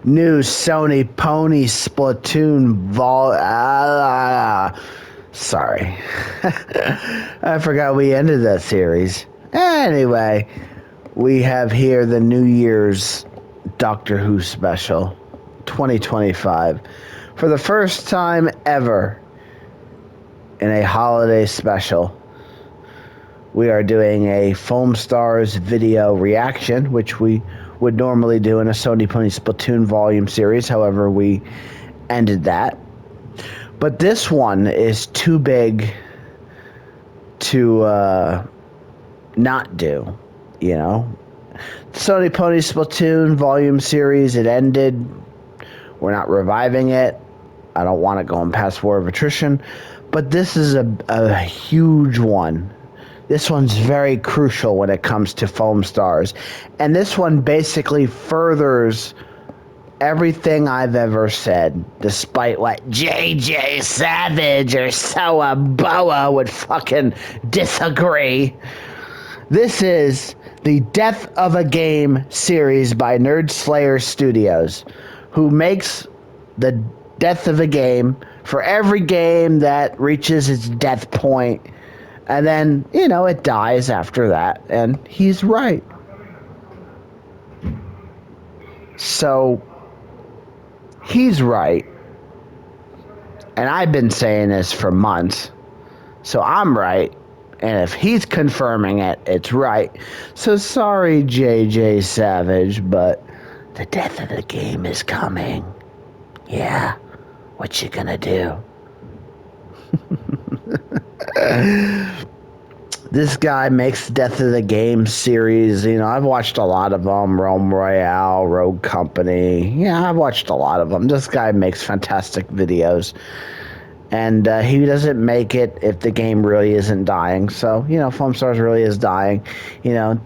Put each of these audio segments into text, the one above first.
new Sony Pony Splatoon sorry. I forgot we ended that series. Anyway, we have here the New Year's Doctor Who special 2025. For the first time ever in a holiday special, we are doing a FOAMSTARS video reaction, which we would normally do in a Sony Pony Splatoon volume series. However, we ended that. But this one is too big to not do, you know? Sony Pony Splatoon volume series, it ended. We're not reviving it. I don't want it going past War of Attrition. But this is a huge one. This one's very crucial when it comes to FOAMSTARS. And this one basically furthers everything I've ever said, despite what JJ Savage or Soa Boa would fucking disagree. This is the Death of a Game series by Nerd Slayer Studios, who makes the Death of a Game for every game that reaches its death point. And then, you know, it dies after that. And he's right. So, he's right. And I've been saying this for months. So I'm right. And if he's confirming it, it's right. So sorry, JJ Savage, but the death of the game is coming. Yeah. What you gonna do? This guy makes Death of the Game series. You know, I've watched a lot of them. Realm Royale, Rogue Company. Yeah, I've watched a lot of them. This guy makes fantastic videos. And he doesn't make it if the game really isn't dying. So, you know, FOAMSTARS really is dying. You know,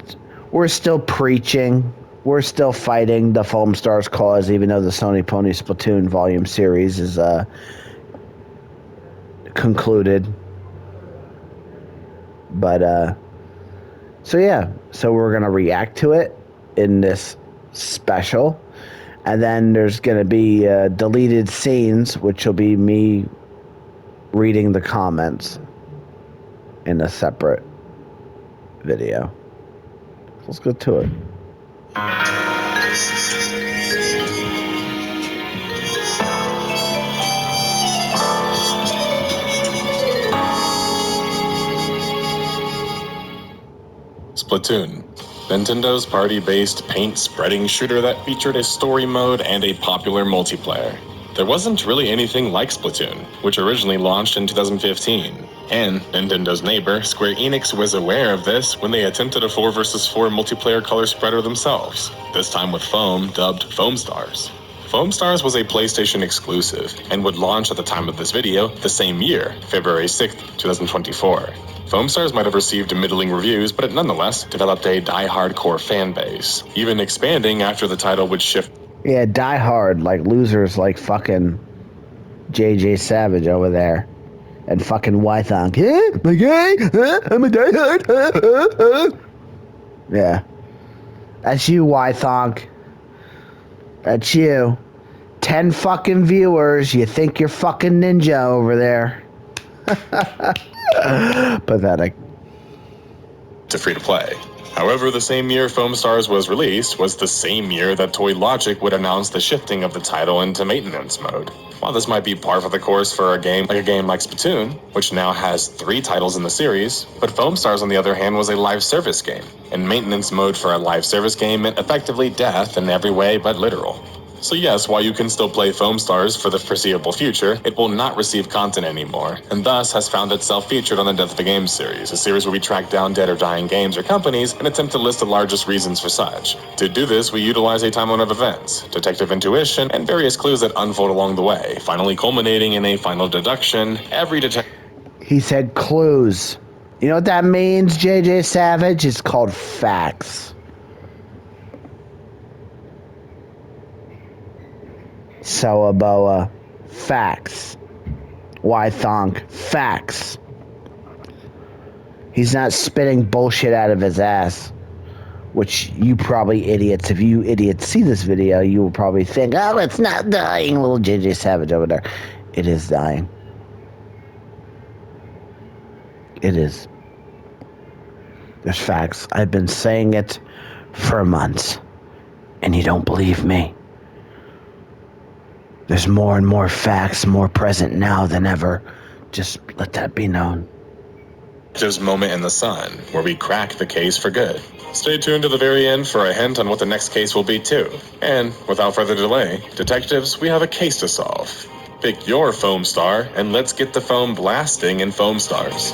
we're still preaching. We're still fighting the FOAMSTARS cause, even though the Sony Pony Splatoon volume series is concluded. But, so yeah, so we're going to react to it in this special. And then there's going to be deleted scenes, which will be me reading the comments in a separate video. Let's go to it. Splatoon, Nintendo's party-based paint-spreading shooter that featured a story mode and a popular multiplayer. There wasn't really anything like Splatoon, which originally launched in 2015, and Nintendo's neighbor, Square Enix, was aware of this when they attempted a 4 vs 4 multiplayer color spreader themselves, this time with foam dubbed FOAMSTARS. FOAMSTARS was a PlayStation exclusive and would launch at the time of this video the same year, February 6, 2024. FOAMSTARS might have received middling reviews, but it nonetheless developed a die-hardcore fan base, even expanding after the title would shift. Yeah, die hard, like losers like fucking JJ Savage over there. And fucking Wythonk. Yeah, my guy, I'm a die hard. Yeah. That's you, Wythonk. That's you. 10 fucking viewers. You think you're fucking ninja over there. Pathetic. To free-to-play. However, the same year FOAMSTARS was released was the same year that Toy Logic would announce the shifting of the title into maintenance mode. While this might be par for the course for a game like Splatoon, which now has 3 titles in the series, but FOAMSTARS on the other hand was a live service game, and maintenance mode for a live service game meant effectively death in every way but literal. So yes, while you can still play FOAMSTARS for the foreseeable future, it will not receive content anymore, and thus has found itself featured on the Death of the Game series, a series where we track down dead or dying games or companies and attempt to list the largest reasons for such. To do this, we utilize a timeline of events, detective intuition, and various clues that unfold along the way, finally culminating in a final deduction. He said clues. You know what that means, JJ Savage? It's called facts. Soaboa, facts. Wythonk, facts. He's not spitting bullshit out of his ass. which you probably idiots, if you idiots see this video, you will probably think, oh, it's not dying, little JJ Savage over there. It is dying. It is. There's facts. I've been saying it for months, and you don't believe me. There's more and more facts, more present now than ever. Just let that be known. Detective's moment in the sun, where we crack the case for good. Stay tuned to the very end for a hint on what the next case will be too. And without further delay, detectives, we have a case to solve. Pick your foam star, and let's get the foam blasting in Foam Stars.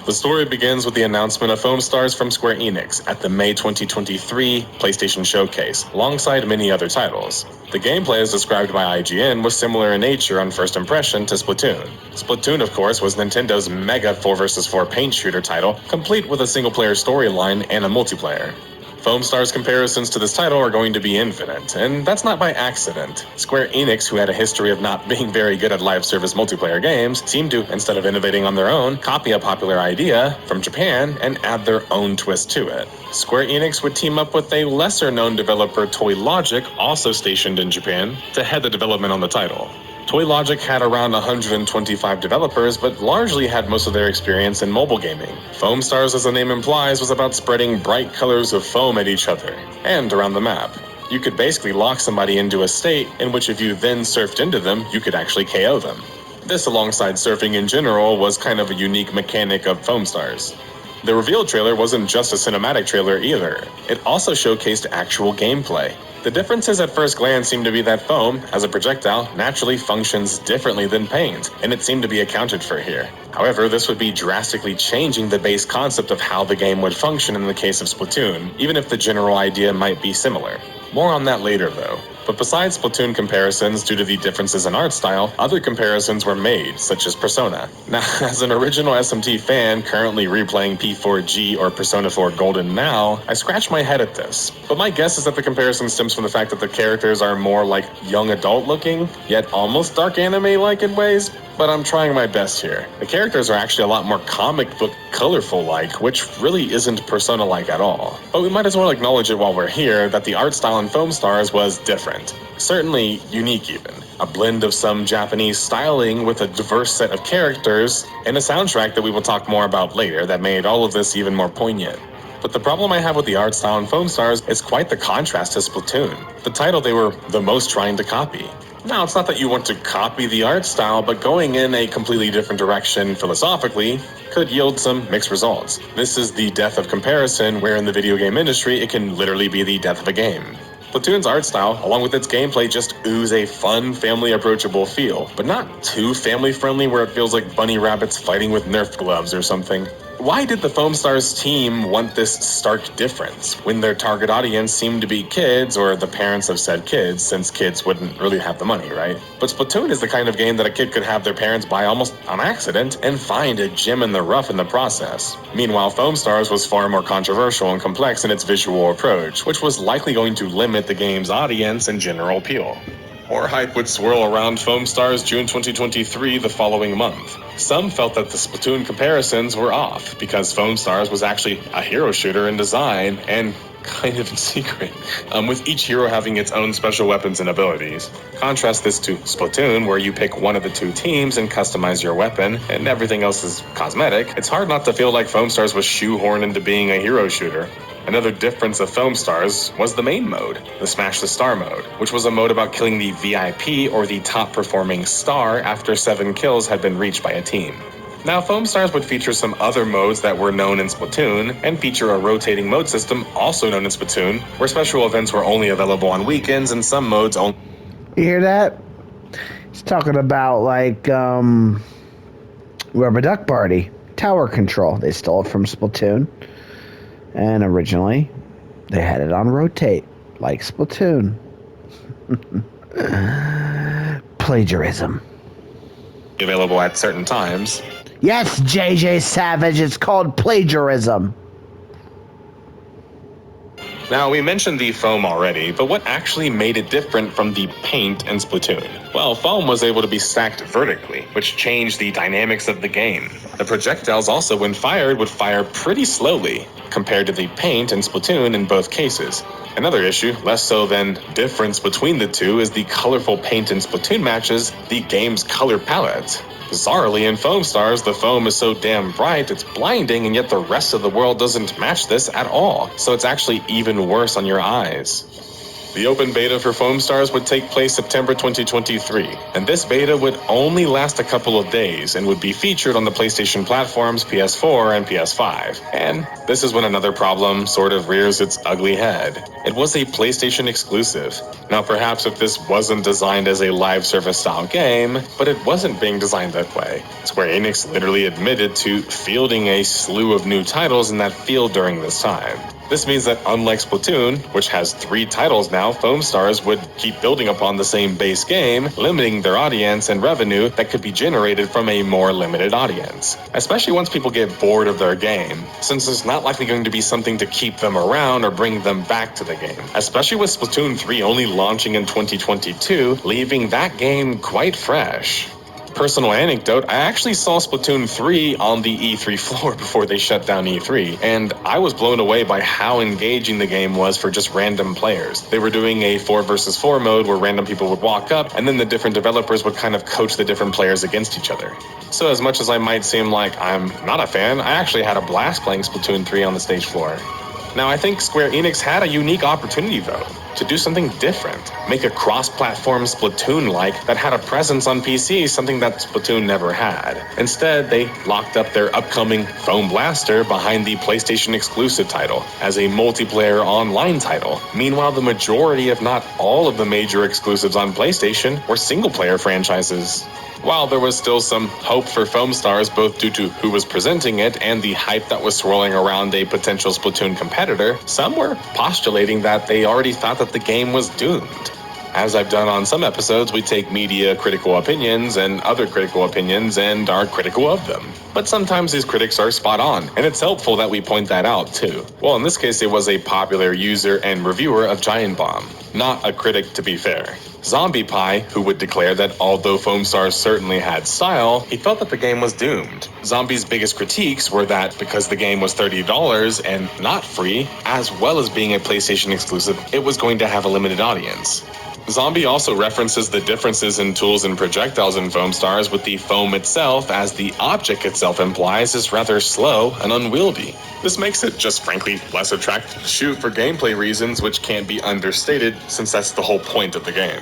The story begins with the announcement of Foam Stars from Square Enix at the May 2023 PlayStation Showcase, alongside many other titles. The gameplay, as described by IGN, was similar in nature on first impression to Splatoon. Splatoon, of course, was Nintendo's mega 4vs4 paint shooter title, complete with a single-player storyline and a multiplayer. Foam Stars comparisons to this title are going to be infinite, and that's not by accident. Square Enix, who had a history of not being very good at live service multiplayer games, seemed to, instead of innovating on their own, copy a popular idea from Japan and add their own twist to it. Square Enix would team up with a lesser-known developer, II-Logic, also stationed in Japan, to head the development on the title. II-Logic had around 125 developers, but largely had most of their experience in mobile gaming. Foam Stars, as the name implies, was about spreading bright colors of foam at each other, and around the map. You could basically lock somebody into a state in which if you then surfed into them, you could actually KO them. This, alongside surfing in general, was kind of a unique mechanic of Foam Stars. The reveal trailer wasn't just a cinematic trailer either. It also showcased actual gameplay. The differences at first glance seem to be that foam, as a projectile, naturally functions differently than paint, and it seemed to be accounted for here. However, this would be drastically changing the base concept of how the game would function in the case of Splatoon, even if the general idea might be similar. More on that later, though. But besides Splatoon comparisons due to the differences in art style, other comparisons were made, such as Persona. Now, as an original SMT fan currently replaying P4G or Persona 4 Golden now, I scratch my head at this. But my guess is that the comparison stems from the fact that the characters are more like young adult looking, yet almost dark anime-like in ways. But I'm trying my best here. The characters are actually a lot more comic book colorful-like, which really isn't Persona-like at all. But we might as well acknowledge it while we're here that the art style in Foam Stars was different. Certainly unique even. A blend of some Japanese styling with a diverse set of characters, and a soundtrack that we will talk more about later that made all of this even more poignant. But the problem I have with the art style in Foam Stars is quite the contrast to Splatoon, the title they were the most trying to copy. Now, it's not that you want to copy the art style, but going in a completely different direction philosophically could yield some mixed results. This is the death of comparison, where in the video game industry, it can literally be the death of a game. Splatoon's art style, along with its gameplay, just ooze a fun, family-approachable feel, but not too family-friendly where it feels like bunny rabbits fighting with Nerf gloves or something. Why did the Foam Stars team want this stark difference, when their target audience seemed to be kids, or the parents of said kids, since kids wouldn't really have the money, right? But Splatoon is the kind of game that a kid could have their parents buy almost on accident, and find a gem in the rough in the process. Meanwhile, Foam Stars was far more controversial and complex in its visual approach, which was likely going to limit the game's audience and general appeal. More hype would swirl around Foam Stars June 2023 the following month. Some felt that the Splatoon comparisons were off, because Foam Stars was actually a hero shooter in design, and kind of in secret, with each hero having its own special weapons and abilities. Contrast this to Splatoon, where you pick one of the two teams and customize your weapon, and everything else is cosmetic. It's hard not to feel like Foam Stars was shoehorned into being a hero shooter. Another difference of Foam Stars was the main mode, the Smash the Star mode, which was a mode about killing the VIP, or the top-performing star, after 7 kills had been reached by a team. Now, Foam Stars would feature some other modes that were known in Splatoon, and feature a rotating mode system also known in Splatoon, where special events were only available on weekends and some modes only... You hear that? He's talking about, like, Rubber Duck Party. Tower control. They stole it from Splatoon. And originally, they had it on rotate, like Splatoon. Plagiarism. available at certain times. Yes, JJ Savage, it's called plagiarism. Now, we mentioned the foam already, but what actually made it different from the paint in Splatoon? Well, foam was able to be stacked vertically, which changed the dynamics of the game. The projectiles also, when fired, would fire pretty slowly, compared to the paint in Splatoon in both cases. Another issue, less so than difference between the two, is the colorful paint in Splatoon matches the game's color palette. Bizarrely, in FOAMSTARS, the foam is so damn bright it's blinding, and yet the rest of the world doesn't match this at all, so it's actually even worse on your eyes. The open beta for FOAMSTARS would take place September 2023, and this beta would only last a couple of days and would be featured on the PlayStation platforms PS4 and PS5. And this is when another problem sort of rears its ugly head. It was a PlayStation exclusive. Now, perhaps if this wasn't designed as a live service style game, but it wasn't being designed that way. Square Enix literally admitted to fielding a slew of new titles in that field during this time. This means that unlike Splatoon, which has 3 titles now, FOAMSTARS would keep building upon the same base game, limiting their audience and revenue that could be generated from a more limited audience. Especially once people get bored of their game, since it's not likely going to be something to keep them around or bring them back to the game. Especially with Splatoon 3 only launching in 2022, leaving that game quite fresh. Personal anecdote, I actually saw Splatoon 3 on the E3 floor before they shut down E3, and I was blown away by how engaging the game was for just random players. They were doing a 4 versus 4 mode where random people would walk up, and then the different developers would kind of coach the different players against each other. So as much as I might seem like I'm not a fan, I actually had a blast playing Splatoon 3 on the stage floor. Now, I think Square Enix had a unique opportunity, though, to do something different. Make a cross-platform Splatoon-like that had a presence on PC, something that Splatoon never had. Instead, they locked up their upcoming Foam Blaster behind the PlayStation exclusive title as a multiplayer online title. Meanwhile, the majority, if not all of the major exclusives on PlayStation were single-player franchises. While there was still some hope for FOAMSTARS, both due to who was presenting it and the hype that was swirling around a potential Splatoon competitor, some were postulating that they already thought that the game was doomed. As I've done on some episodes, we take media critical opinions and other critical opinions and are critical of them. But sometimes these critics are spot on, and it's helpful that we point that out too. Well, in this case, it was a popular user and reviewer of Giant Bomb, not a critic to be fair. Zombie Pie, who would declare that although FOAMSTARS certainly had style, he felt that the game was doomed. Zombie's biggest critiques were that because the game was $30 and not free, as well as being a PlayStation exclusive, it was going to have a limited audience. Zombie also references the differences in tools and projectiles in FOAMSTARS, with the foam itself, as the object itself implies, is rather slow and unwieldy. This makes it just frankly less attractive to shoot for gameplay reasons, which can't be understated since that's the whole point of the game.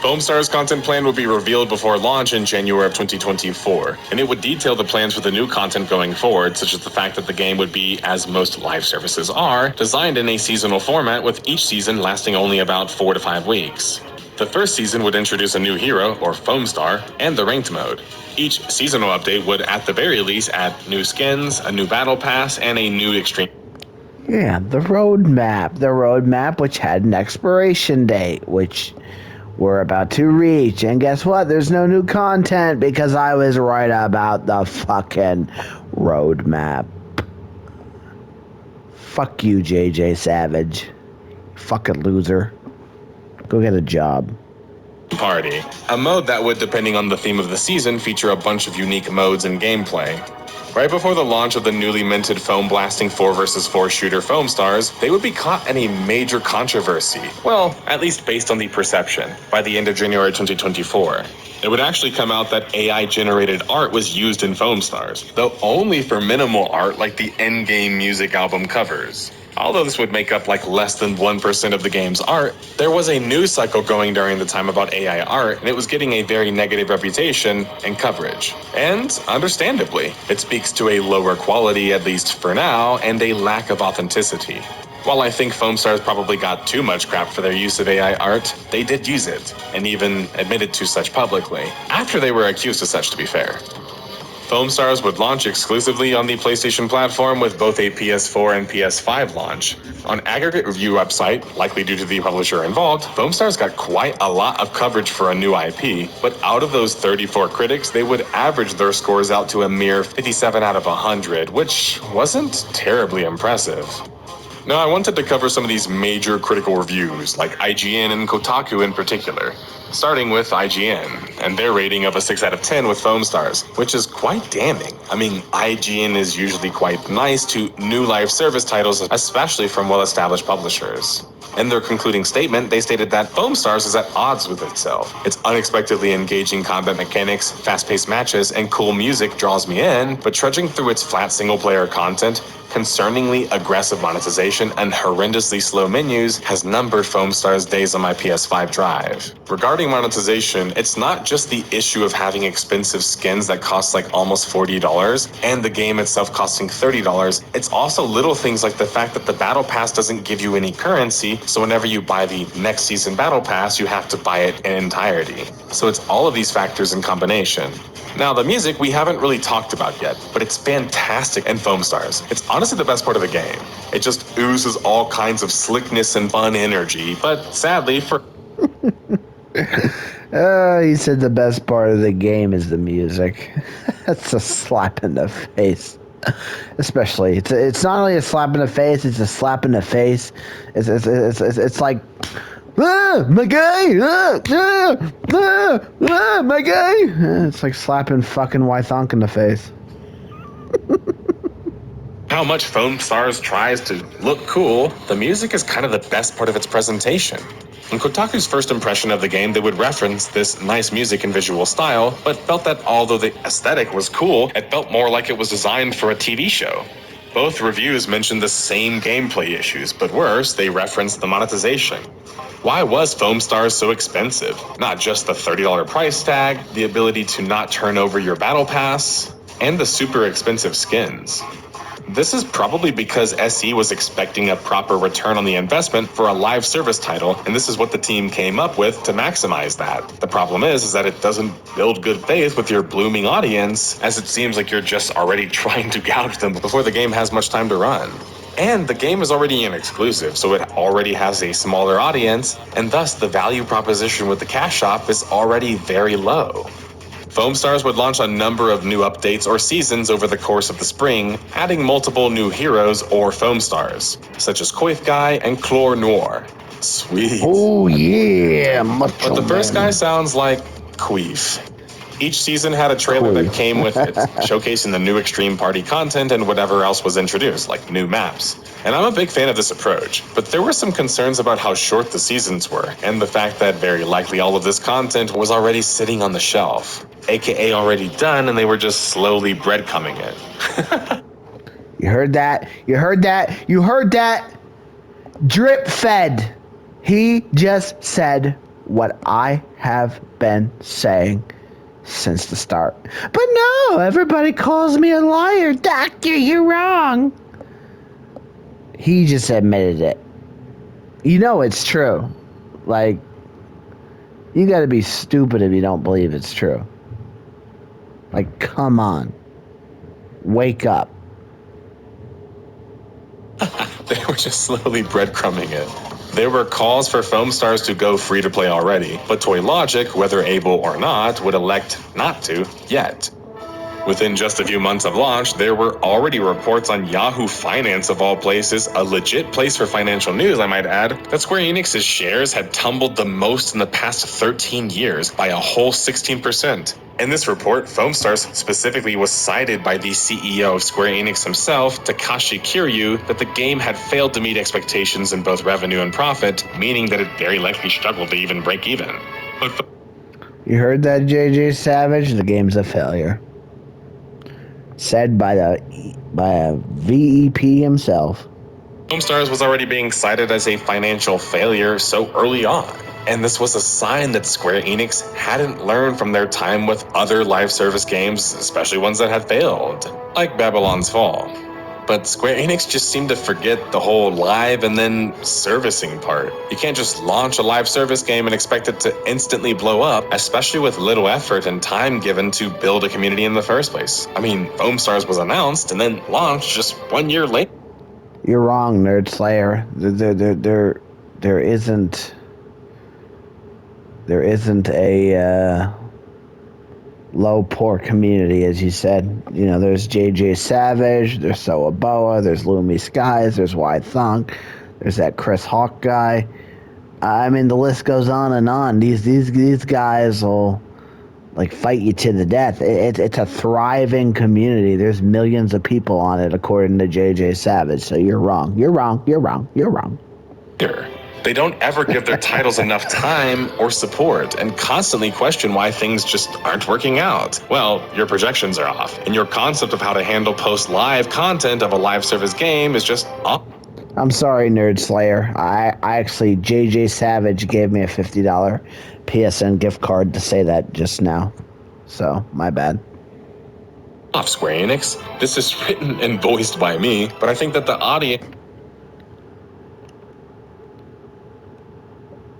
FOAMSTAR's content plan would be revealed before launch in January of 2024, and it would detail the plans for the new content going forward, such as the fact that the game would be, as most live services are, designed in a seasonal format, with each season lasting only about 4 to 5 weeks. The first season would introduce a new hero, or FOAMSTAR, and the ranked mode. Each seasonal update would, at the very least, add new skins, a new battle pass, and a new extreme. Yeah, the roadmap which had an expiration date, which we're about to reach. And guess what? There's no new content because I was right about the fucking roadmap. Fuck you, JJ Savage. Fucking loser. Go get a job. Party. A mode that would, depending on the theme of the season, feature a bunch of unique modes and gameplay. Right before the launch of the newly minted foam blasting 4 vs 4 shooter FOAMSTARS, they would be caught in a major controversy. Well, at least based on the perception, by the end of January 2024. It would actually come out that AI-generated art was used in FOAMSTARS, though only for minimal art like the endgame music album covers. Although this would make up like less than 1% of the game's art, there was a news cycle going during the time about AI art, and it was getting a very negative reputation and coverage. And understandably, it speaks to a lower quality, at least for now, and a lack of authenticity. While I think FOAMSTARS probably got too much crap for their use of AI art, they did use it, and even admitted to such publicly, after they were accused of such, to be fair. FOAMSTARS would launch exclusively on the PlayStation platform with both a PS4 and PS5 launch. On aggregate review website, likely due to the publisher involved, FOAMSTARS got quite a lot of coverage for a new IP, but out of those 34 critics, they would average their scores out to a mere 57 out of 100, which wasn't terribly impressive. Now, I wanted to cover some of these major critical reviews, like IGN and Kotaku in particular. Starting with IGN, and their rating of a 6 out of 10 with FOAMSTARS, which is quite damning. I mean, IGN is usually quite nice to new live service titles, especially from well-established publishers. In their concluding statement, they stated that FOAMSTARS is at odds with itself. Its unexpectedly engaging combat mechanics, fast-paced matches, and cool music draws me in, but trudging through its flat single-player content, concerningly aggressive monetization, and horrendously slow menus has numbered FOAMSTARS days on my PS5 drive. Regarding monetization, it's not just the issue of having expensive skins that cost like almost $40 and the game itself costing $30, it's also little things like the fact that the battle pass doesn't give you any currency, so whenever you buy the next season battle pass, you have to buy it in entirety. So it's all of these factors in combination. Now, the music we haven't really talked about yet, but it's fantastic in FOAMSTARS. It's honestly the best part of the game. It just oozes all kinds of slickness and fun energy, but sadly for... He said the best part of the game is the music. That's a slap in the face. Especially, it's not only a slap in the face, it's a slap in the face. It's like... my guy! My guy! It's like slapping fucking Wythonk in the face. How much FOAMSTARS tries to look cool, the music is kind of the best part of its presentation. In Kotaku's first impression of the game, they would reference this nice music and visual style, but felt that although the aesthetic was cool, it felt more like it was designed for a TV show. Both reviews mentioned the same gameplay issues, but worse, they referenced the monetization. Why was FOAMSTARS so expensive? Not just the $30 price tag, the ability to not turn over your battle pass, and the super expensive skins. This is probably because SE was expecting a proper return on the investment for a live service title, and this is what the team came up with to maximize that. The problem is that it doesn't build good faith with your blooming audience, as it seems like you're just already trying to gouge them before the game has much time to run. And the game is already an exclusive, so it already has a smaller audience, and thus the value proposition with the cash shop is already very low. FOAMSTARS would launch a number of new updates or seasons over the course of the spring, adding multiple new heroes or FOAMSTARS, such as Coif Guy and Chlor Noir. Sweet. Oh yeah, But the first guy sounds like Queef. Each season had a trailer that came with it, showcasing the new Extreme Party content and whatever else was introduced, like new maps. And I'm a big fan of this approach, but there were some concerns about how short the seasons were, and the fact that very likely all of this content was already sitting on the shelf, aka already done, and they were just slowly breadcrumbing it. You heard that? You heard that? You heard that? Drip fed. He just said what I have been saying since the start. But no, everybody calls me a liar. Doctor, you're wrong. He just admitted it. You know it's true. Like, you gotta be stupid if you don't believe it's true. Like, come on. Wake up. They were just slowly breadcrumbing it. There were calls for FOAMSTARS to go free-to-play already, but Toy Logic, whether able or not, would elect not to yet. Within just a few months of launch, there were already reports on Yahoo Finance, of all places, a legit place for financial news, I might add, that Square Enix's shares had tumbled the most in the past 13 years by a whole 16%. In this report, FOAMSTARS specifically was cited by the CEO of Square Enix himself, Takashi Kiryu, that the game had failed to meet expectations in both revenue and profit, meaning that it very likely struggled to even break even. But you heard that, JJ Savage? The game's a failure. Said by a VEP himself. FOAMSTARS was already being cited as a financial failure so early on. And this was a sign that Square Enix hadn't learned from their time with other live service games, especially ones that had failed, like Babylon's Fall. But Square Enix just seemed to forget the whole live and then servicing part. You can't just launch a live service game and expect it to instantly blow up, especially with little effort and time given to build a community in the first place. I mean, FOAMSTARS was announced and then launched just 1 year later. You're wrong, Nerd Slayer. There isn't low, poor community, as you said. You know, there's JJ Savage, there's Soaboa, there's Loomy Skies, there's Y Thunk, there's that Chris Hawk guy. I mean, the list goes on and on. These guys will like fight you to the death. It's a thriving community. There's millions of people on it, according to JJ Savage. So you're wrong. You're wrong. You're wrong. You're wrong. They don't ever give their titles enough time or support and constantly question why things just aren't working out. Well, your projections are off, and your concept of how to handle post-live content of a live service game is just off. I'm sorry, Nerd Slayer. I actually, JJ Savage gave me a $50 PSN gift card to say that just now. So, my bad. Off Square Enix. This is written and voiced by me, but I think that the audience...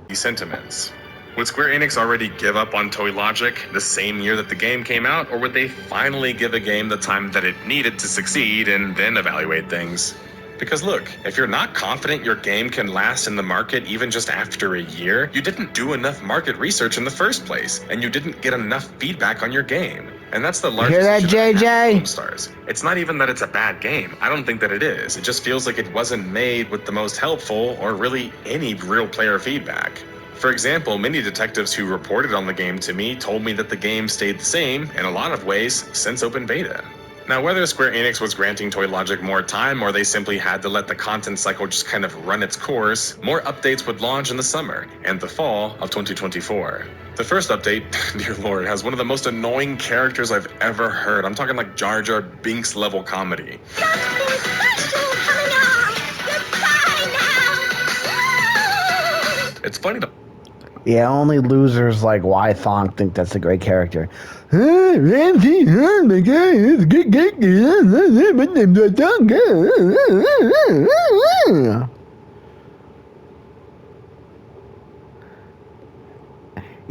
These sentiments. Would Square Enix already give up on Toy Logic the same year that the game came out, or would they finally give a game the time that it needed to succeed and then evaluate things? Because look, if you're not confident your game can last in the market even just after a year, you didn't do enough market research in the first place, and you didn't get enough feedback on your game. And that's the largest Hear that, issue JJ? with FOAMSTARS. It's not even that it's a bad game. I don't think that it is. It just feels like it wasn't made with the most helpful or really any real player feedback. For example, many detectives who reported on the game to me told me that the game stayed the same in a lot of ways since open beta. Now, whether Square Enix was granting Toy Logic more time or they simply had to let the content cycle just kind of run its course, more updates would launch in the summer and the fall of 2024. The first update, dear lord, has one of the most annoying characters I've ever heard. I'm talking like Jar Jar Binks level comedy. It's funny to... Yeah, only losers like Y Thonk think that's a great character. You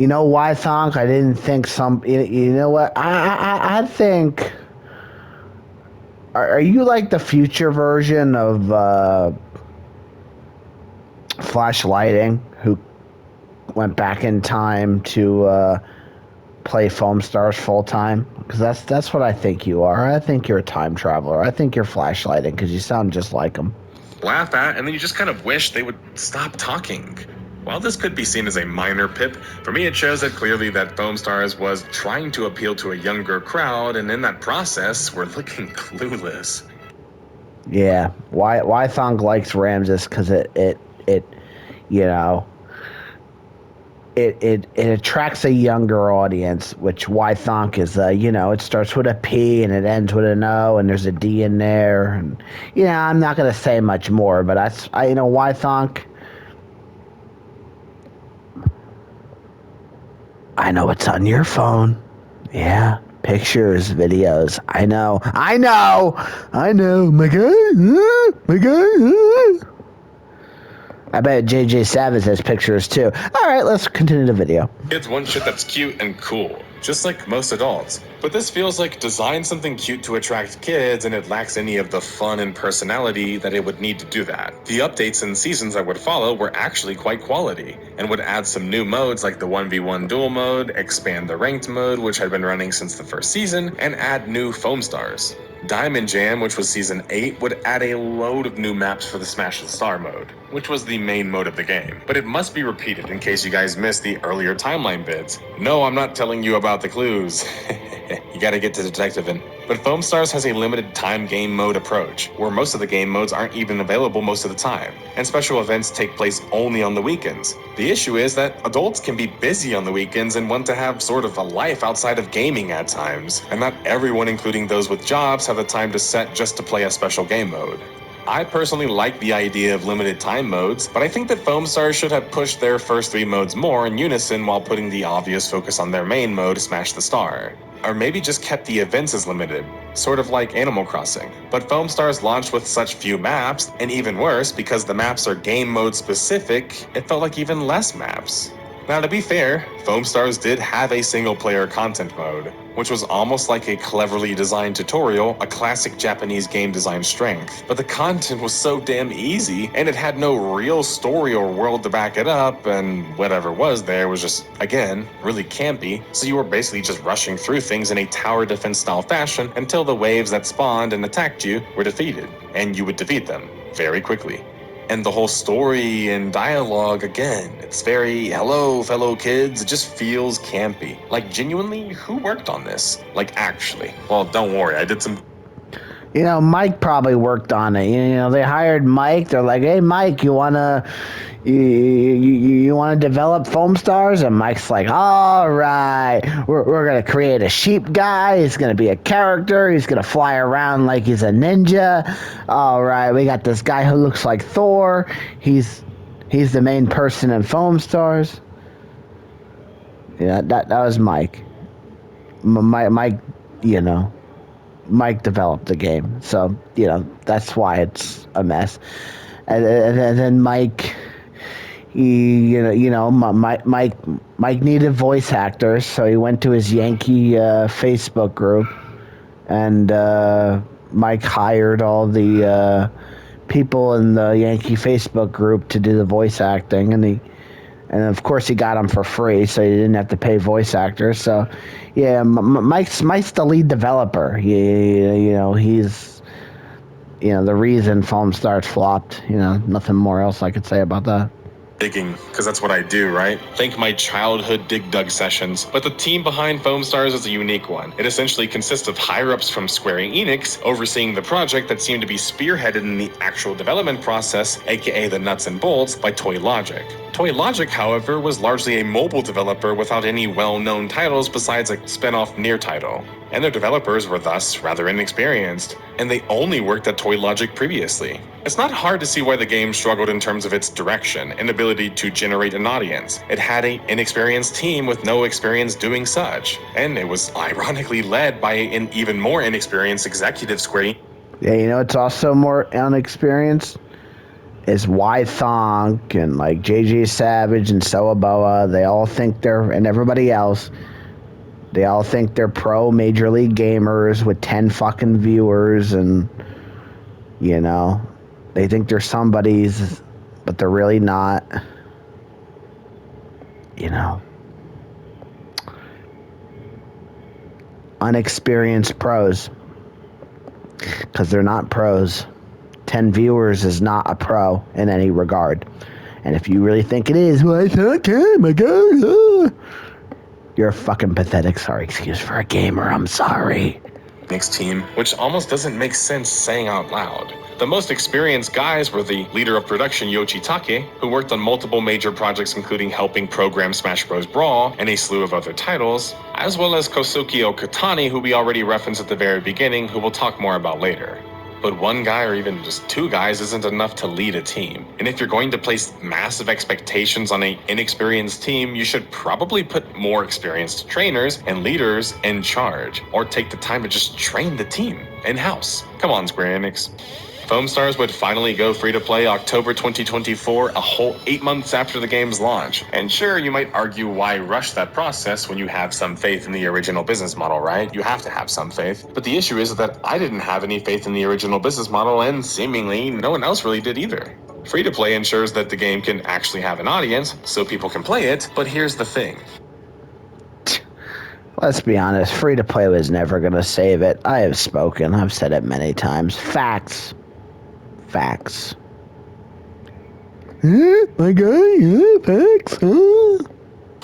know why, Thonk? I didn't think some. You know what? I think. Are you like the future version of Flash Lighting, who went back in time to play FOAMSTARS full time? Because that's what I think you are. I think you're a time traveler. I think you're Flash Lighting because you sound just like him. Laugh at, and then you just kind of wish they would stop talking. While this could be seen as a minor pip, for me it shows that clearly that FOAMSTARS was trying to appeal to a younger crowd, and in that process, we're looking clueless. Yeah, why Thong likes Ramses because it you know it attracts a younger audience, which Y Thonk is you know, it starts with a P and it ends with an O and there's a D in there, and I'm not gonna say much more, but I Y Thonk. I know it's on your phone. Yeah. Pictures, videos. I know. My God. I bet JJ Savage has pictures too. All right, let's continue the video. Kids want shit that's cute and cool, just like most adults. But this feels like design something cute to attract kids, and it lacks any of the fun and personality that it would need to do that. The updates and seasons that would follow were actually quite quality, and would add some new modes like the 1v1 duel mode, expand the ranked mode, which had been running since the first season, and add new FOAMSTARS. Diamond Jam, which was Season 8, would add a load of new maps for the Smash the Star mode, which was the main mode of the game. But it must be repeated in case you guys missed the earlier timeline bids. No, I'm not telling you about the clues. You gotta get to detectiving. But FOAMSTARS has a limited time game mode approach, where most of the game modes aren't even available most of the time, and special events take place only on the weekends. The issue is that adults can be busy on the weekends and want to have sort of a life outside of gaming at times, and not everyone, including those with jobs, have the time to set just to play a special game mode. I personally like the idea of limited time modes, but I think that FOAMSTARS should have pushed their first 3 modes more in unison while putting the obvious focus on their main mode, Smash the Star. Or maybe just kept the events as limited, sort of like Animal Crossing. But FOAMSTARS launched with such few maps, and even worse, because the maps are game mode specific, it felt like even less maps. Now, to be fair, FOAMSTARS did have a single-player content mode, which was almost like a cleverly designed tutorial, a classic Japanese game design strength. But the content was so damn easy, and it had no real story or world to back it up, and whatever was there was just, again, really campy, so you were basically just rushing through things in a tower defense style fashion until the waves that spawned and attacked you were defeated, and you would defeat them very quickly. And the whole story and dialogue, again, it's very, hello, fellow kids, it just feels campy. Like, genuinely, who worked on this? Like, actually. Well, don't worry, I did some... You know, Mike probably worked on it. You know, they hired Mike. They're like, hey, Mike, you wanna develop FOAMSTARS? And Mike's like, all right, we're gonna create a sheep guy. He's gonna be a character. He's gonna fly around like he's a ninja. All right, we got this guy who looks like Thor. He's the main person in FOAMSTARS. Yeah, that was Mike. Mike, you know. Mike developed the game, so you know that's why it's a mess. And then Mike, Mike needed voice actors, so he went to his Yankee Facebook group, and Mike hired all the people in the Yankee Facebook group to do the voice acting, and of course he got them for free, so he didn't have to pay voice actors. So, yeah, Mike's the lead developer. He's the reason FOAMSTARS flopped. Nothing more else I could say about that. Digging, because that's what I do, right? Think my childhood dig dug sessions. But the team behind FOAMSTARS is a unique one. It essentially consists of higher-ups from Square Enix overseeing the project that seemed to be spearheaded in the actual development process, aka the nuts and bolts, by II-Logic. II-Logic, however, was largely a mobile developer without any well-known titles besides a spin-off Nier title. And their developers were thus rather inexperienced, and they only worked at II-Logic previously. It's not hard to see why the game struggled in terms of its direction and ability to generate an audience. It had an inexperienced team with no experience doing such, and it was ironically led by an even more inexperienced executive Square. Yeah, it's also more inexperienced is Y-Thonk and like JJ Savage and Soaboa. They all think and everybody else. They all think they're pro Major League gamers with 10 fucking viewers, and they think they're somebody's, but they're really not. Unexperienced pros, because they're not pros. 10 viewers is not a pro in any regard, and if you really think it is, well, okay, my God. You're a fucking pathetic sorry excuse for a gamer. I'm sorry. Next team, which almost doesn't make sense saying out loud. The most experienced guys were the leader of production Yoshitake, who worked on multiple major projects including helping program Smash Bros. Brawl and a slew of other titles, as well as Kosuke Okatani, who we already referenced at the very beginning, who we'll talk more about later. But one guy or even just two guys isn't enough to lead a team. And if you're going to place massive expectations on an inexperienced team, you should probably put more experienced trainers and leaders in charge, or take the time to just train the team in-house. Come on, Square Enix. FOAMSTARS would finally go free-to-play October 2024, a whole 8 months after the game's launch. And sure, you might argue why rush that process when you have some faith in the original business model, right? You have to have some faith. But the issue is that I didn't have any faith in the original business model, and seemingly no one else really did either. Free-to-play ensures that the game can actually have an audience, so people can play it, but here's the thing. Let's be honest, free-to-play was never going to save it. I have spoken. I've said it many times. Facts. My guy, facts.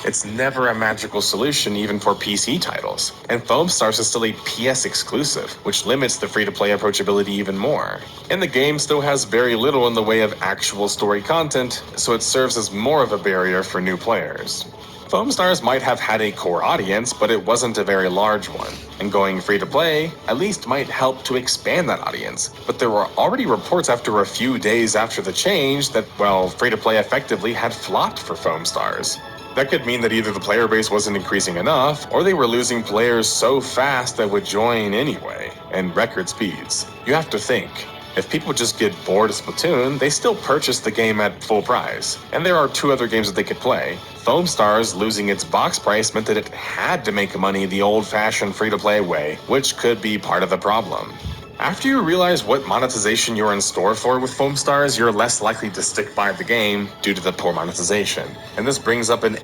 It's never a magical solution even for PC titles, and FOAMSTARS is still a PS exclusive, which limits the free-to-play approachability even more. And the game still has very little in the way of actual story content, so it serves as more of a barrier for new players. FOAMSTARS might have had a core audience, but it wasn't a very large one, and going free-to-play at least might help to expand that audience. But there were already reports after a few days after the change that, well, free-to-play effectively had flopped for FOAMSTARS. That could mean that either the player base wasn't increasing enough, or they were losing players so fast that would join anyway, and record speeds. You have to think. If people just get bored of Splatoon, they still purchase the game at full price. And there are 2 other games that they could play. FOAMSTARS losing its box price meant that it had to make money the old-fashioned free-to-play way, which could be part of the problem. After you realize what monetization you're in store for with FOAMSTARS, you're less likely to stick by the game due to the poor monetization. And this brings up an...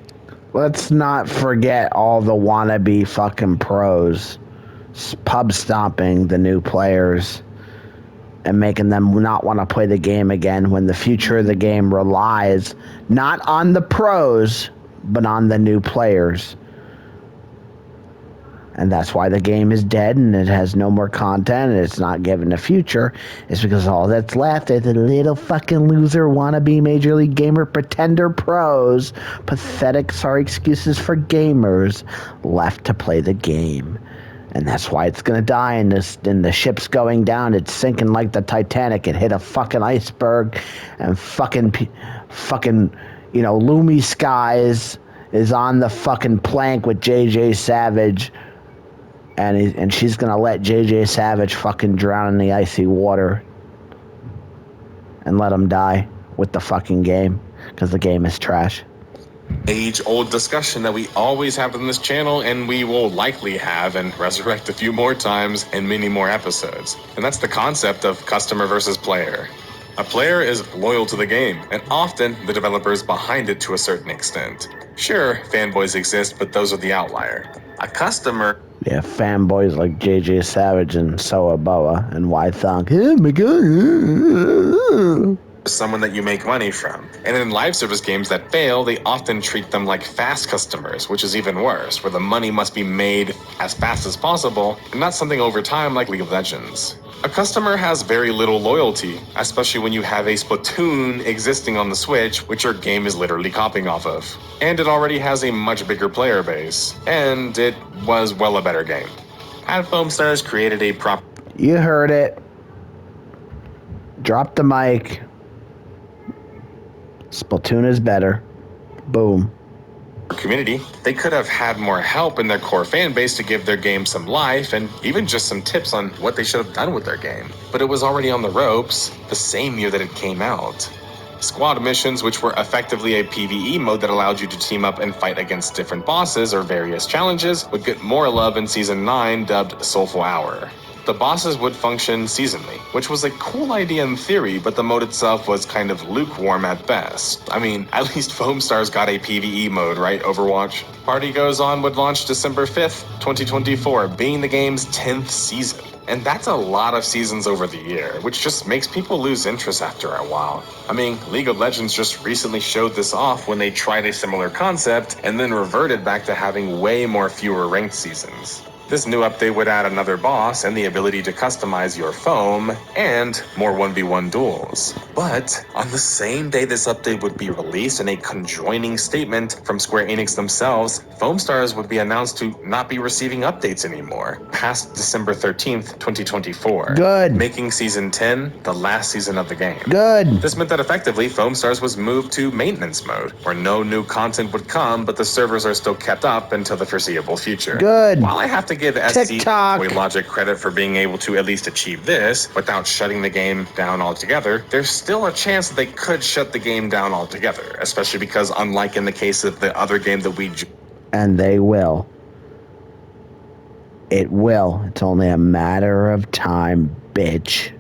Let's not forget all the wannabe fucking pros pub stomping the new players and making them not want to play the game again when the future of the game relies not on the pros, but on the new players. And that's why the game is dead and it has no more content and it's not given a future. It's because all that's left are the little fucking loser wannabe Major League Gamer pretender pros, pathetic sorry excuses for gamers left to play the game. And that's why it's gonna die, and the ship's going down. It's sinking like the Titanic. It hit a fucking iceberg, and fucking, Loomy Skies is on the fucking plank with JJ Savage, and she's gonna let JJ Savage fucking drown in the icy water, and let him die with the fucking game, because the game is trash. Age-old discussion that we always have on this channel, and we will likely have and resurrect a few more times in many more episodes. And that's the concept of customer versus player. A player is loyal to the game, and often the developers behind it to a certain extent. Sure, fanboys exist, but those are the outlier. A customer... Yeah, fanboys like JJ Savage and Soa Boa and Y Thunk. Oh my god. Someone that you make money from. And in live service games that fail, they often treat them like fast customers, which is even worse, where the money must be made as fast as possible, and not something over time like League of Legends. A customer has very little loyalty, especially when you have a Splatoon existing on the Switch, which your game is literally copying off of. And it already has a much bigger player base, and it was, well, a better game. Had FOAMSTARS created a proper... You heard it. Drop the mic. Splatoon is better. Boom. Community, they could have had more help in their core fan base to give their game some life and even just some tips on what they should have done with their game. But it was already on the ropes the same year that it came out. Squad missions, which were effectively a PvE mode that allowed you to team up and fight against different bosses or various challenges, would get more love in Season 9, dubbed Soulful Hour. The bosses would function seasonally, which was a cool idea in theory, but the mode itself was kind of lukewarm at best. I mean, at least FOAMSTARS got a PvE mode, right, Overwatch? Party Goes On would launch December 5th, 2024, being the game's 10th season. And that's a lot of seasons over the year, which just makes people lose interest after a while. I mean, League of Legends just recently showed this off when they tried a similar concept and then reverted back to having way fewer ranked seasons. This new update would add another boss and the ability to customize your foam and more 1v1 duels. But on the same day this update would be released in a conjoining statement from Square Enix themselves, FOAMSTARS would be announced to not be receiving updates anymore past December 13th, 2024. Good. Making Season 10 the last season of the game. Good. This meant that effectively FOAMSTARS was moved to maintenance mode, where no new content would come, but the servers are still kept up until the foreseeable future. Good. While I have to give SC TikTok. Logic credit for being able to at least achieve this without shutting the game down altogether, there's still a chance that they could shut the game down altogether, especially because unlike in the case of the other game that we... And they will. It will. It's only a matter of time, bitch.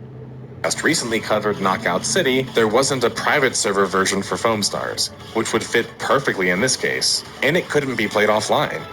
Just recently covered Knockout City, there wasn't a private server version for FOAMSTARS, which would fit perfectly in this case, and it couldn't be played offline.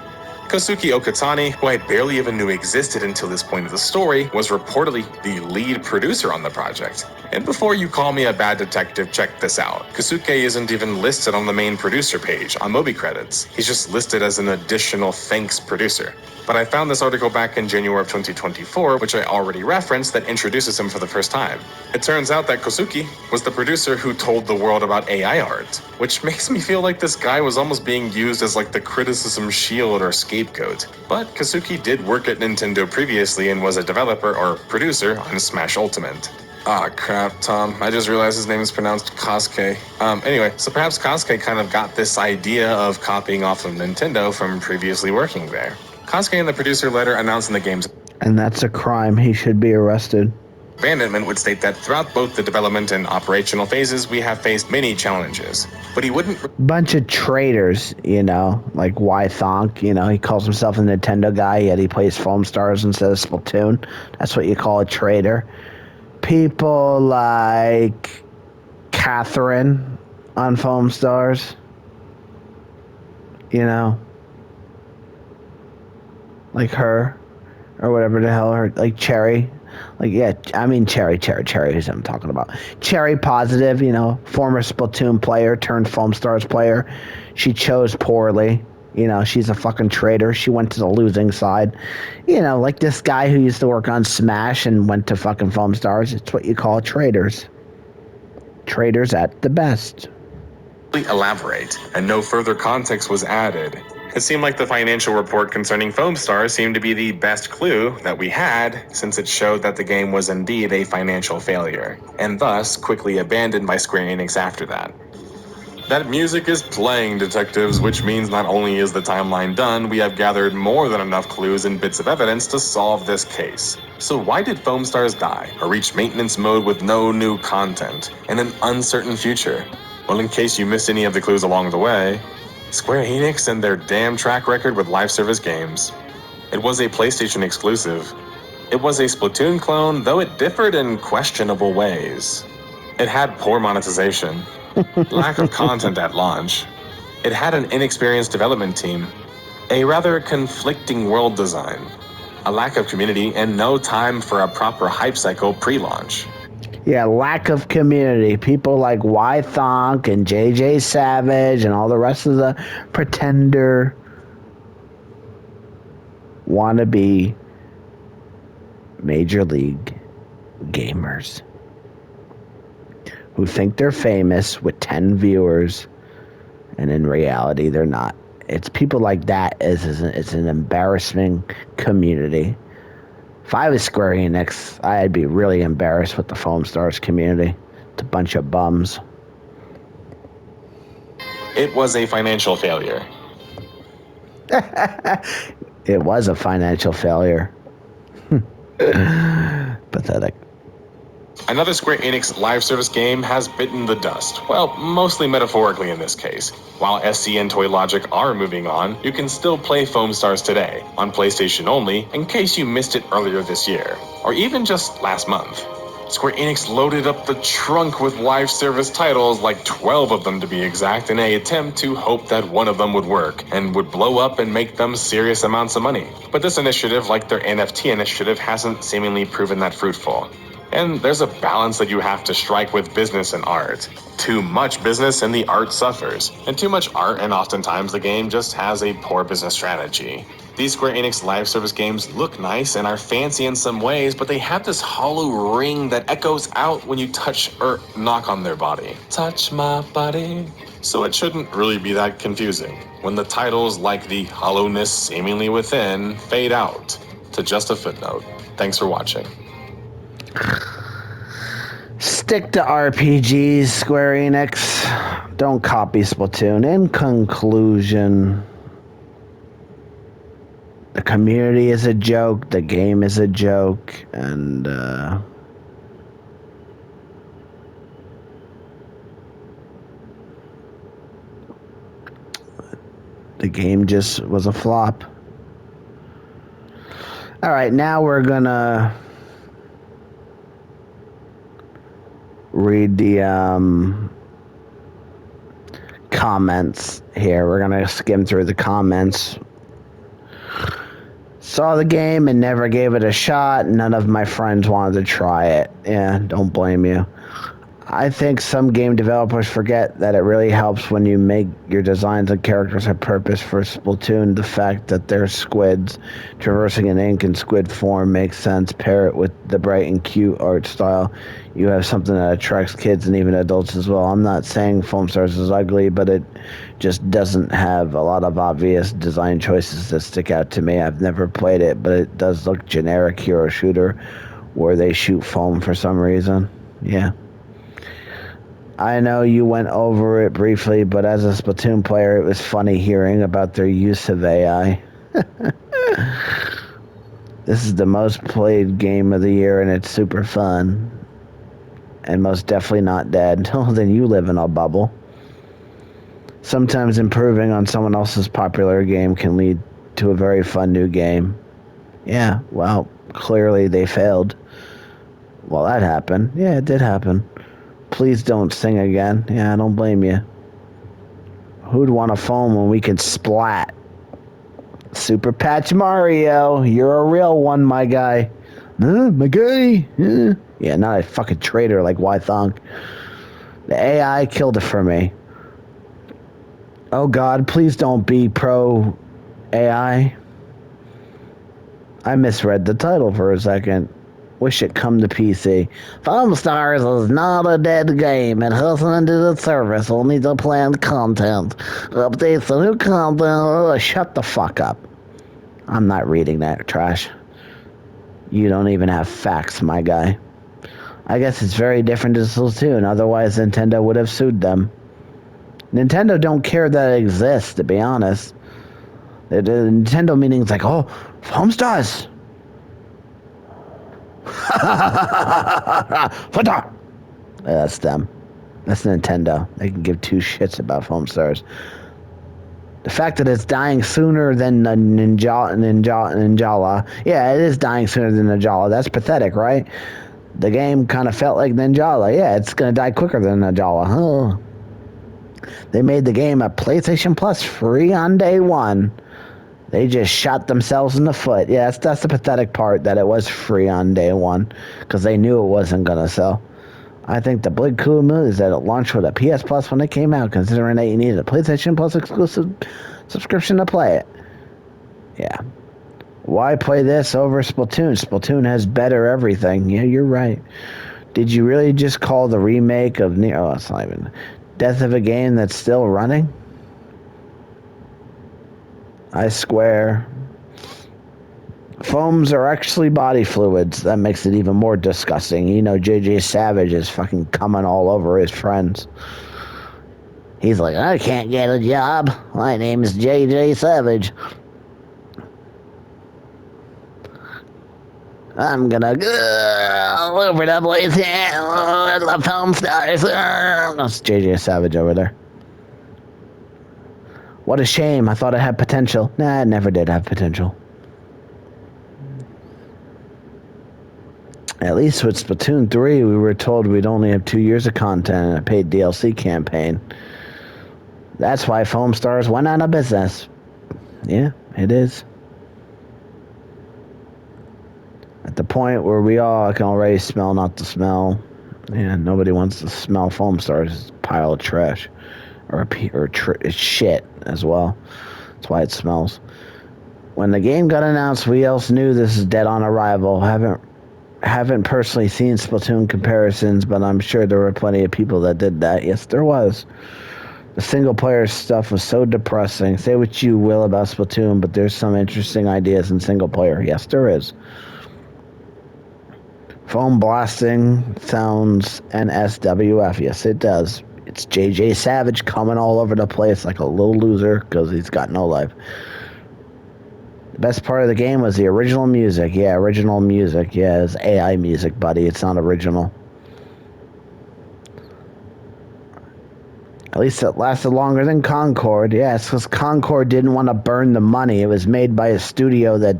Kosuke Okatani, who I barely even knew existed until this point of the story, was reportedly the lead producer on the project. And before you call me a bad detective, check this out. Kosuke isn't even listed on the main producer page on Moby Credits. He's just listed as an additional thanks producer. But I found this article back in January of 2024, which I already referenced, that introduces him for the first time. It turns out that Kosuke was the producer who told the world about AI art, which makes me feel like this guy was almost being used as like the criticism shield or scapegoat. But Kosuke did work at Nintendo previously and was a developer or producer on Smash Ultimate. Ah, crap, Tom. I just realized his name is pronounced Kosuke. Anyway, so perhaps Kosuke kind of got this idea of copying off of Nintendo from previously working there. Kosuke in the producer letter announcing the game's... And that's a crime. He should be arrested. Abandonment would state that throughout both the development and operational phases, we have faced many challenges, but he wouldn't... Bunch of traitors, like Thonk, he calls himself a Nintendo guy, yet he plays FOAMSTARS instead of Splatoon. That's what you call a traitor. People like Catherine on FOAMSTARS, like her, or whatever the hell her, like Cherry. Cherry is what I'm talking about. Cherry Positive, former Splatoon player turned FOAMSTARS player. She chose poorly. She's a fucking traitor. She went to the losing side. Like this guy who used to work on Smash and went to fucking FOAMSTARS. It's what you call traitors. Traitors at the best. Elaborate, and no further context was added. It seemed like the financial report concerning FOAMSTARS seemed to be the best clue that we had, since it showed that the game was indeed a financial failure, and thus quickly abandoned by Square Enix after that. That music is playing, detectives, which means not only is the timeline done, we have gathered more than enough clues and bits of evidence to solve this case. So why did FOAMSTARS die, or reach maintenance mode with no new content, and an uncertain future? Well, in case you missed any of the clues along the way, Square Enix and their damn track record with live service games. It was a PlayStation exclusive. It was a Splatoon clone, though it differed in questionable ways. It had poor monetization, lack of content at launch. It had an inexperienced development team, a rather conflicting world design, a lack of community, and no time for a proper hype cycle pre-launch. Yeah, lack of community. People like Thonk and JJ Savage and all the rest of the pretender want to be major league gamers who think they're famous with 10 viewers, and in reality they're not. It's people like that. It's an embarrassing community. If I was Square Enix, I'd be really embarrassed with the FOAMSTARS community. It's a bunch of bums. It was a financial failure. It was a financial failure. Pathetic. Another Square Enix live service game has bitten the dust. Well, mostly metaphorically in this case. While SC and Toy Logic are moving on, you can still play FOAMSTARS today, on PlayStation only, in case you missed it earlier this year, or even just last month. Square Enix loaded up the trunk with live service titles, like 12 of them to be exact, in an attempt to hope that one of them would work, and would blow up and make them serious amounts of money. But this initiative, like their NFT initiative, hasn't seemingly proven that fruitful. And there's a balance that you have to strike with business and art. Too much business and the art suffers, and too much art and oftentimes the game just has a poor business strategy. These Square Enix live service games look nice and are fancy in some ways, but they have this hollow ring that echoes out when you touch or knock on their body. Touch my body. So it shouldn't really be that confusing when the titles like the hollowness seemingly within fade out to just a footnote. Thanks for watching. Stick to RPGs, Square Enix. Don't copy Splatoon. In conclusion, the community is a joke, the game is a joke, and the game just was a flop. Alright, now we're gonna read the comments here. We're gonna skim through the comments. Saw the game and never gave it a shot. None of my friends wanted to try it. Yeah, don't blame you. I think some game developers forget that it really helps when you make your designs and characters have purpose. For Splatoon, the fact that they're squids traversing an ink in squid form makes sense. Pair it with the bright and cute art style. You have something that attracts kids and even adults as well. I'm not saying FOAMSTARS is ugly, but it just doesn't have a lot of obvious design choices that stick out to me. I've never played it, but it does look generic hero shooter where they shoot foam for some reason. Yeah. I know you went over it briefly, but as a Splatoon player, it was funny hearing about their use of AI. This is the most played game of the year, and it's super fun. And most definitely not dead. Oh, then you live in a bubble. Sometimes improving on someone else's popular game can lead to a very fun new game. Yeah, well, clearly they failed. Well, that happened. Yeah, it did happen. Please don't sing again. Yeah, I don't blame you. Who'd want a phone when we could splat? Super Patch Mario, you're a real one, my guy. My guy. Yeah, not a fucking traitor like Wythong. The AI killed it for me. Oh God, please don't be pro AI. I misread the title for a second. Wish it come to PC. FOAMSTARS is not a dead game. It hasn't ended its service, only the planned content. Updates the new content. Shut the fuck up. I'm not reading that trash. You don't even have facts, my guy. I guess it's very different to Splatoon, otherwise Nintendo would have sued them. Nintendo don't care that it exists, to be honest. The Nintendo meaning's like, oh, FOAMSTARS! That's them. That's Nintendo. They can give two shits about FOAMSTARS. The fact that it's dying sooner than Ninjala. Yeah, it is dying sooner than Ninjala. That's pathetic, right? The game kind of felt like Ninjala. Yeah, it's going to die quicker than Ninjala. Oh. They made the game a PlayStation Plus free on day one. They just shot themselves in the foot. Yeah, that's the pathetic part, that it was free on day one, because they knew it wasn't going to sell. I think the big cool move is that it launched with a PS Plus when it came out, considering that you needed a PlayStation Plus exclusive subscription to play it. Yeah. Why play this over Splatoon? Splatoon has better everything. Yeah, you're right. Did you really just call the remake of Oh, it's not even Death of a game that's still running? I swear. Foams are actually body fluids. That makes it even more disgusting. You know, JJ Savage is fucking coming all over his friends. He's like, I can't get a job. My name is JJ Savage. I'm gonna go all over the place. I love FOAMSTARS. That's JJ Savage over there. What a shame. I thought it had potential. Nah, it never did have potential. At least with Splatoon 3, we were told we'd only have 2 years of content and a paid DLC campaign. That's why FOAMSTARS went out of business. Yeah, it is. At the point where we all can already smell not to smell. Yeah, nobody wants to smell FOAMSTARS. It's a pile of trash. It's shit as well. That's why it smells. When the game got announced, we else knew this is dead on arrival. Haven't personally seen Splatoon comparisons, but I'm sure there were plenty of people that did that. Yes, there was. The single player stuff was so depressing. Say what you will about Splatoon, but there's some interesting ideas in single player. Yes, there is. Foam blasting sounds NSWF. Yes, it does. It's JJ Savage coming all over the place like a little loser because he's got no life. The best part of the game was the original music. Yeah, original music. Yeah, it's AI music, buddy. It's not original. At least it lasted longer than Concord. Yeah, it's because Concord didn't want to burn the money. It was made by a studio that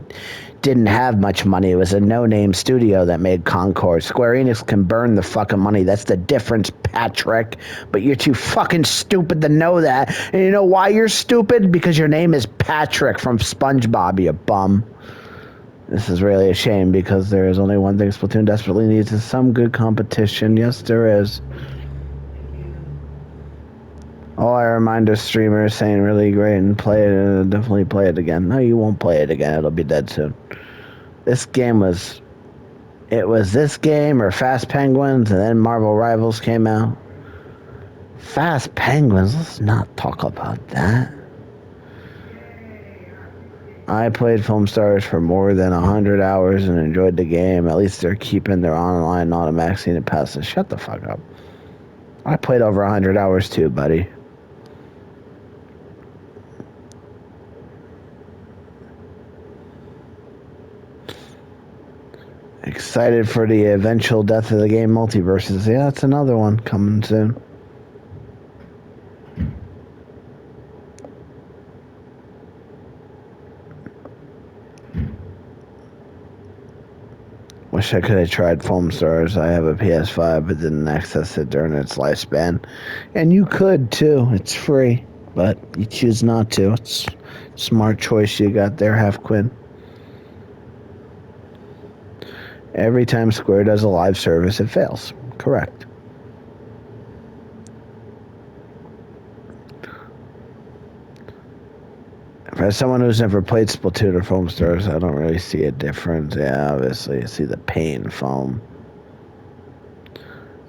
didn't have much money. It was a no-name studio that made Concord. Square Enix can burn the fucking money. That's the difference, Patrick. But you're too fucking stupid to know that. And you know why you're stupid? Because your name is Patrick from SpongeBob, you bum. This is really a shame because there is only one thing Splatoon desperately needs is some good competition. Yes, there is. All I remind a streamer saying really great and play it, definitely play it again. No, you won't play it again. It'll be dead soon. This game was... It was this game or Fast Penguins, and then Marvel Rivals came out. Fast Penguins? Let's not talk about that. I played FOAMSTARS for more than 100 hours and enjoyed the game. At least they're keeping their online automatic season passes. Shut the fuck up. I played over 100 hours too, buddy. Excited for the eventual death of the game multiverses. Yeah, that's another one coming soon. Wish I could have tried FOAMSTARS. I have a PS5 but didn't access it during its lifespan. And you could too. It's free. But you choose not to. It's a smart choice you got there, Half Quinn. Every time Square does a live service, it fails. Correct. For someone who's never played Splatoon or FOAMSTARS, I don't really see a difference. Yeah, obviously, I see the pain foam.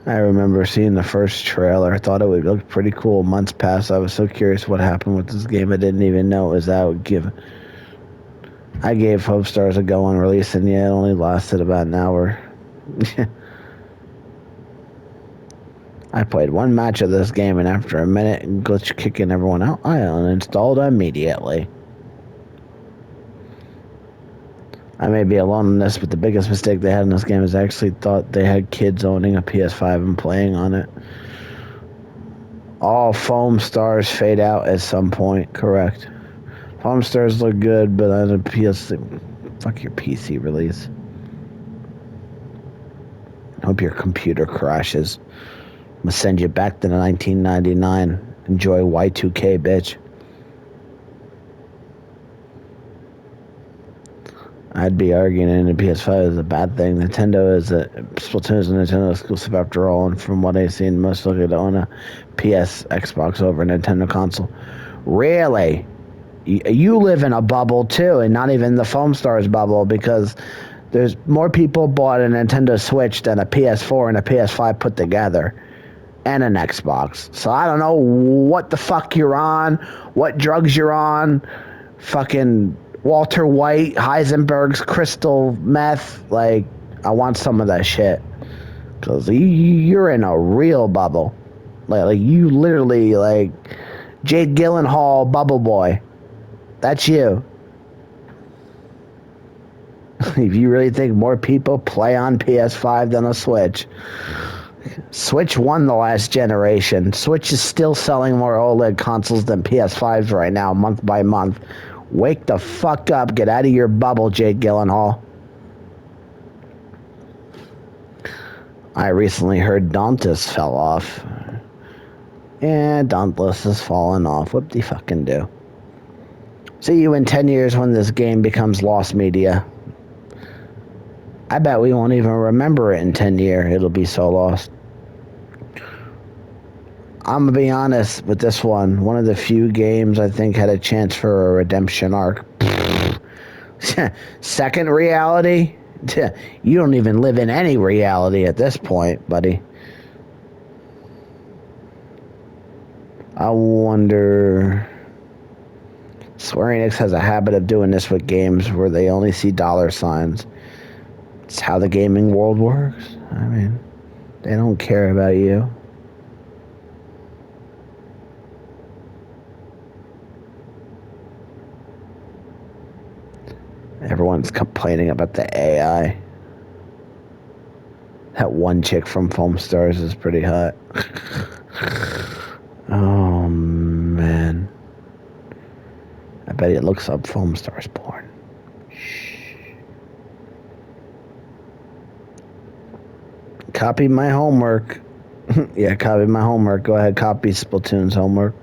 I remember seeing the first trailer. I thought it would look pretty cool. Months passed. I was so curious what happened with this game. I didn't even know it was out. I gave FOAMSTARS a go on release, and yeah, it only lasted about an hour. I played one match of this game, and after a minute, glitch kicking everyone out, I uninstalled immediately. I may be alone in this, but the biggest mistake they had in this game is I actually thought they had kids owning a PS5 and playing on it. All FOAMSTARS fade out at some point, correct. FOAMSTARS look good, but on a PS... Fuck your PC release. I hope your computer crashes. I'm gonna send you back to the 1999. Enjoy Y2K, bitch. I'd be arguing the PS5 is a bad thing. Splatoon is a Nintendo exclusive after all, and from what I've seen, most likely to own a PS Xbox over a Nintendo console. Really? You live in a bubble too, and not even the FOAMSTARS bubble, because there's more people bought a Nintendo Switch than a PS4 and a PS5 put together, and an Xbox. So I don't know what the fuck you're on, what drugs you're on, fucking Walter White, Heisenberg's crystal meth. Like, I want some of that shit. Because you're in a real bubble. Like you literally, like, Jake Gyllenhaal, Bubble Boy. That's you. If you really think more people play on PS5 than a Switch. Switch won the last generation. Switch is still selling more OLED consoles than PS5s right now, month by month. Wake the fuck up. Get out of your bubble, Jake Gyllenhaal. I recently heard Dauntless fell off. And Dauntless has fallen off. Whoop-de-fucking-do. See you in 10 years when this game becomes lost media. I bet we won't even remember it in 10 years. It'll be so lost. I'm going to be honest with this one. One of the few games I think had a chance for a redemption arc. Second reality? You don't even live in any reality at this point, buddy. I wonder... Square Enix has a habit of doing this with games where they only see dollar signs. It's how the gaming world works. I mean, they don't care about you. Everyone's complaining about the AI. That one chick from FOAMSTARS is pretty hot. Oh, man. I bet it looks up FOAMSTARS porn. Copy my homework. Yeah, copy my homework. Go ahead, copy Splatoon's homework.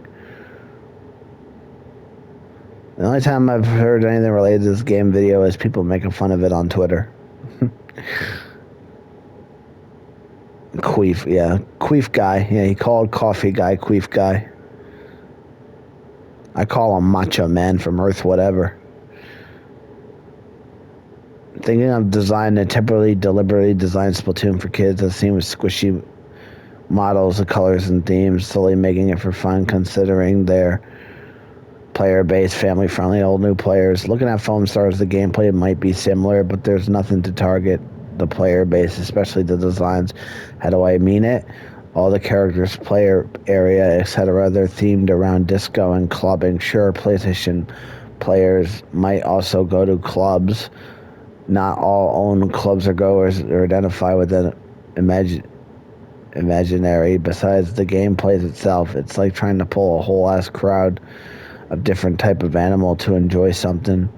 The only time I've heard anything related to this game video is people making fun of it on Twitter. Queef, yeah. Queef guy. Yeah, he called Coffee Guy Queef Guy. I call him Macho Man from Earth Whatever. Thinking of designing a temporarily, deliberately designed Splatoon for kids that seem with squishy models of colors and themes, slowly making it for fun considering their player base, family friendly, old new players. Looking at FOAMSTARS, the gameplay might be similar, but there's nothing to target the player base, especially the designs. How do I mean it? All the characters, player area, etc., they're themed around disco and clubbing. Sure, PlayStation players might also go to clubs, Not all own clubs or goers or identify with an imaginary. Besides the game plays itself, it's like trying to pull a whole ass crowd of different type of animal to enjoy something,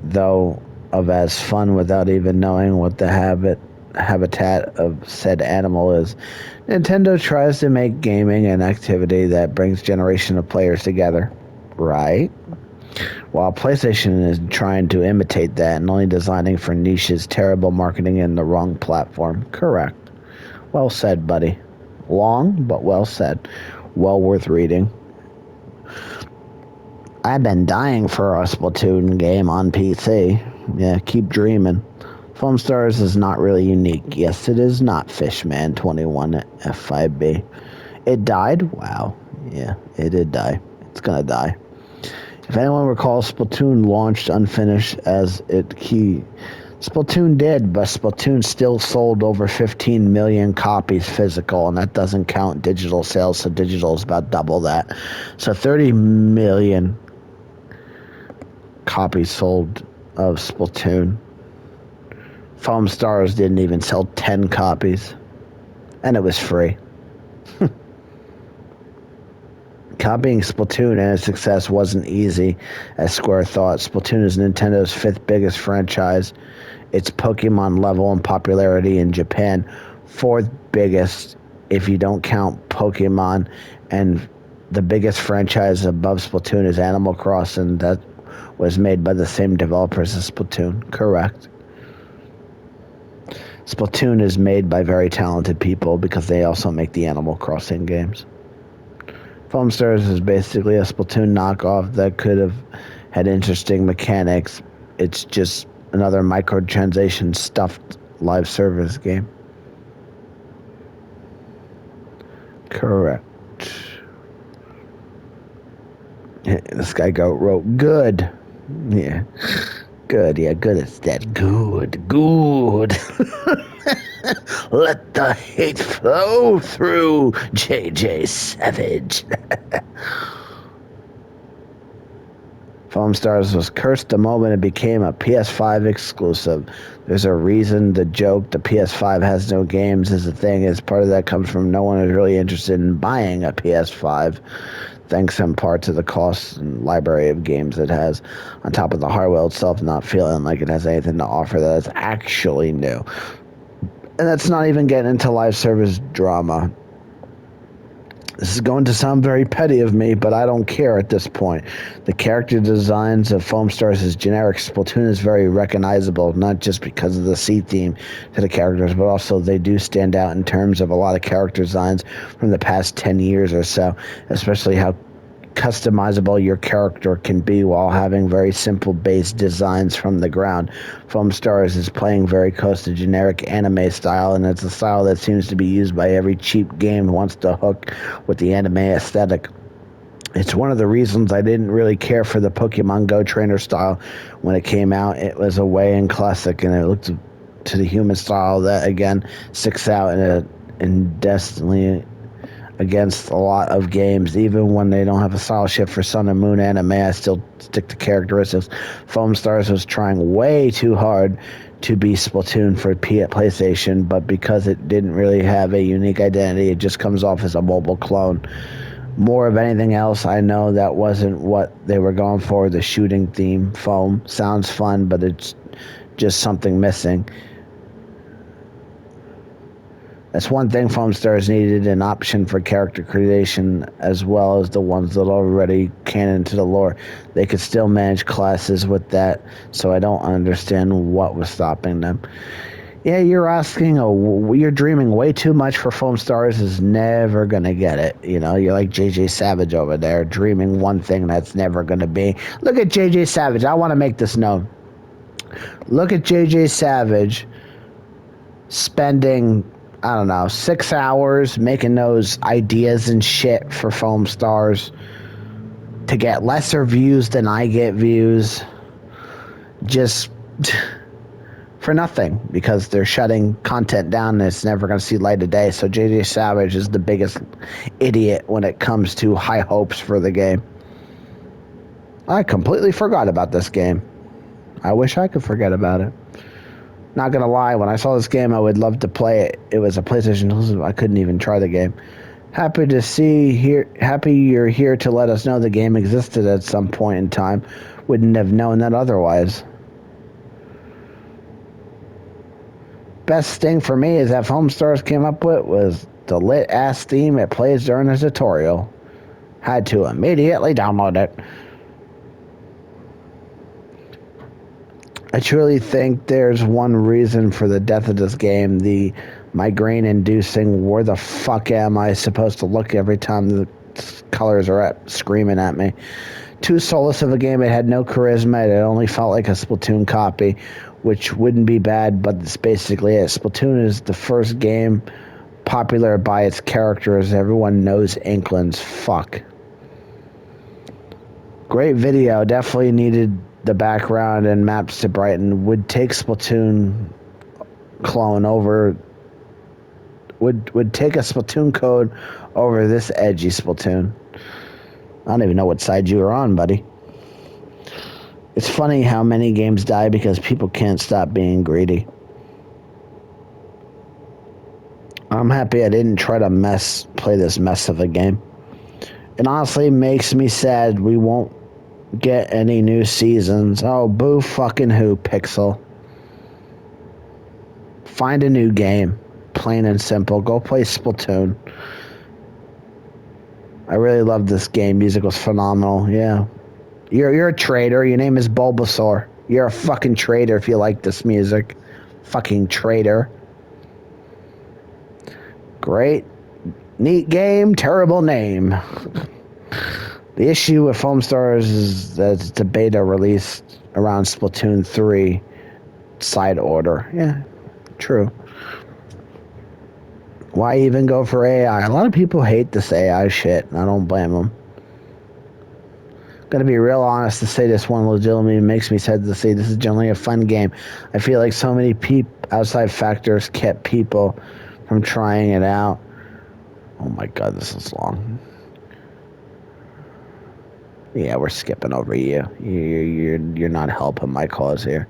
though of as fun without even knowing what the habitat of said animal is. Nintendo tries to make gaming an activity that brings generation of players together, right? While PlayStation is trying to imitate that and only designing for niches, terrible marketing, and the wrong platform. Correct. Well said, buddy. Long, but well said. Well worth reading. I've been dying for a Splatoon game on PC. Yeah, keep dreaming. FOAMSTARS is not really unique. Yes, it is not Fishman 21 F5B. It died? Wow. Yeah, it did die. It's gonna die. If anyone recalls, Splatoon launched unfinished Splatoon did, but Splatoon still sold over 15 million copies physical, and that doesn't count digital sales, so digital is about double that. So 30 million copies sold of Splatoon. FOAMSTARS didn't even sell 10 copies, and it was free. Copying Splatoon and its success wasn't easy, as Square thought. Splatoon is Nintendo's 5th biggest franchise. It's Pokemon level in popularity in Japan, 4th biggest if you don't count Pokemon, and the biggest franchise above Splatoon is Animal Crossing, that was made by the same developers as Splatoon. Correct. Splatoon is made by very talented people because they also make the Animal Crossing games. FOAMSTARS is basically a Splatoon knockoff that could have had interesting mechanics. It's just another microtransaction stuffed live service game. Correct. This guy wrote good. Yeah. Good, yeah, good is that. Good. Let the hate flow through JJ Savage. FOAMSTARS was cursed the moment it became a PS5 exclusive. There's a reason the joke the PS5 has no games is a thing. As part of that comes from no one is really interested in buying a PS5, thanks in part to the cost and library of games it has, on top of the hardware itself not feeling like it has anything to offer that is actually new. And that's not even getting into live service drama. This is going to sound very petty of me, but I don't care at this point. The character designs of FOAMSTARS' generic Splatoon is very recognizable, not just because of the sea theme to the characters, but also they do stand out in terms of a lot of character designs from the past 10 years or so, especially how customizable your character can be while having very simple base designs from the ground. FOAMSTARS is playing very close to generic anime style, and it's a style that seems to be used by every cheap game who wants to hook with the anime aesthetic. It's one of the reasons I didn't really care for the Pokemon Go trainer style when it came out. It was a way-in classic, and it looked to the human style that, again, sticks out in Destiny against a lot of games. Even when they don't have a style shift for Sun and Moon anime, I still stick to characteristics. FOAMSTARS was trying way too hard to be Splatoon for PlayStation, but because it didn't really have a unique identity, it just comes off as a mobile clone. More of anything else, I know that wasn't what they were going for. The shooting theme, foam, sounds fun, but it's just something missing. That's one thing FOAMSTARS needed, an option for character creation as well as the ones that already canon to the lore. They could still manage classes with that, so I don't understand what was stopping them. Yeah, you're dreaming way too much for FOAMSTARS is never going to get it. You know, you're like JJ Savage over there, dreaming one thing that's never going to be. Look at JJ Savage. I want to make this known. Look at JJ Savage spending, I don't know, 6 hours making those ideas and shit for FOAMSTARS to get lesser views than I get views. Just for nothing, because they're shutting content down and it's never going to see light of day. So JJ Savage is the biggest idiot when it comes to high hopes for the game. I completely forgot about this game. I wish I could forget about it. Not gonna lie, when I saw this game, I would love to play it. It was a PlayStation exclusive. I couldn't even try the game. Happy you're here to let us know the game existed at some point in time. Wouldn't have known that otherwise. Best thing for me is that FOAMSTARS came up with was the lit ass theme it plays during the tutorial. Had to immediately download it. I truly think there's one reason for the death of this game, the migraine-inducing, where the fuck am I supposed to look every time the colors are screaming at me. Too soulless of a game, it had no charisma, it only felt like a Splatoon copy, which wouldn't be bad, but it's basically it. Splatoon is the first game popular by its characters. Everyone knows Inklin's fuck. Great video, definitely needed the background and maps to brighten. Would take Splatoon clone over. Would take a Splatoon code over this edgy Splatoon. I don't even know what side you were on, buddy. It's funny how many games die because people can't stop being greedy. I'm happy I didn't try to play this mess of a game. It honestly makes me sad we won't get any new seasons. Oh, boo fucking who, Pixel. Find a new game. Plain and simple. Go play Splatoon. I really love this game. Music was phenomenal. Yeah. You're a traitor. Your name is Bulbasaur. You're a fucking traitor if you like this music. Fucking traitor. Great. Neat game. Terrible name. The issue with FOAMSTARS is that it's a beta released around Splatoon 3 side order. Yeah, true. Why even go for AI? A lot of people hate this AI shit, and I don't blame them. Gotta be real honest to say this one legitimately makes me sad to say this is generally a fun game. I feel like so many outside factors kept people from trying it out. Oh my god, this is long. Yeah, we're skipping over you. You're not helping my cause here.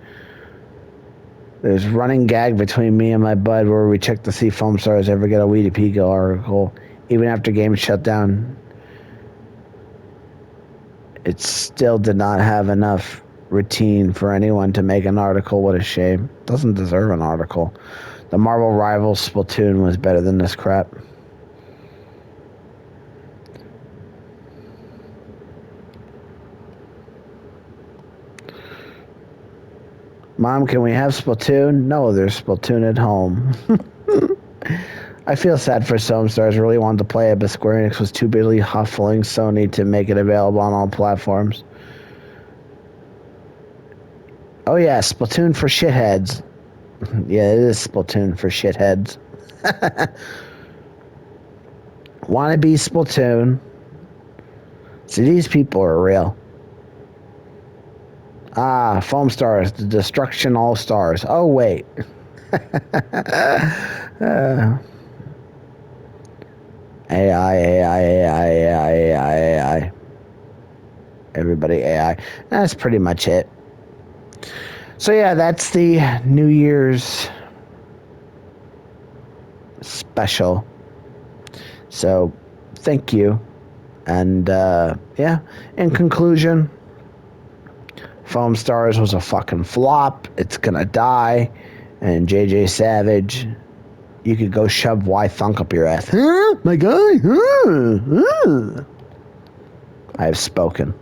There's running gag between me and my bud where we check to see FOAMSTARS ever get a Wikipedia article. Even after games shut down, it still did not have enough routine for anyone to make an article. What a shame. Doesn't deserve an article. The Marvel Rivals Splatoon was better than this crap. Mom, can we have Splatoon? No, there's Splatoon at home. I feel sad for FOAMSTARS. Really wanted to play it, but Square Enix was too busy hustling Sony to make it available on all platforms. Oh yeah, Splatoon for shitheads. Yeah, it is Splatoon for shitheads. Wanna be Splatoon. See, these people are real. Ah, FOAMSTARS, the Destruction All-Stars. Oh, wait. AI. Everybody AI. That's pretty much it. So yeah, that's the New Year's special. So, thank you. And, yeah, in conclusion, FOAMSTARS was a fucking flop. It's gonna die. And JJ Savage, you could go shove Y Thunk up your ass. Huh? My guy? Huh? I have spoken.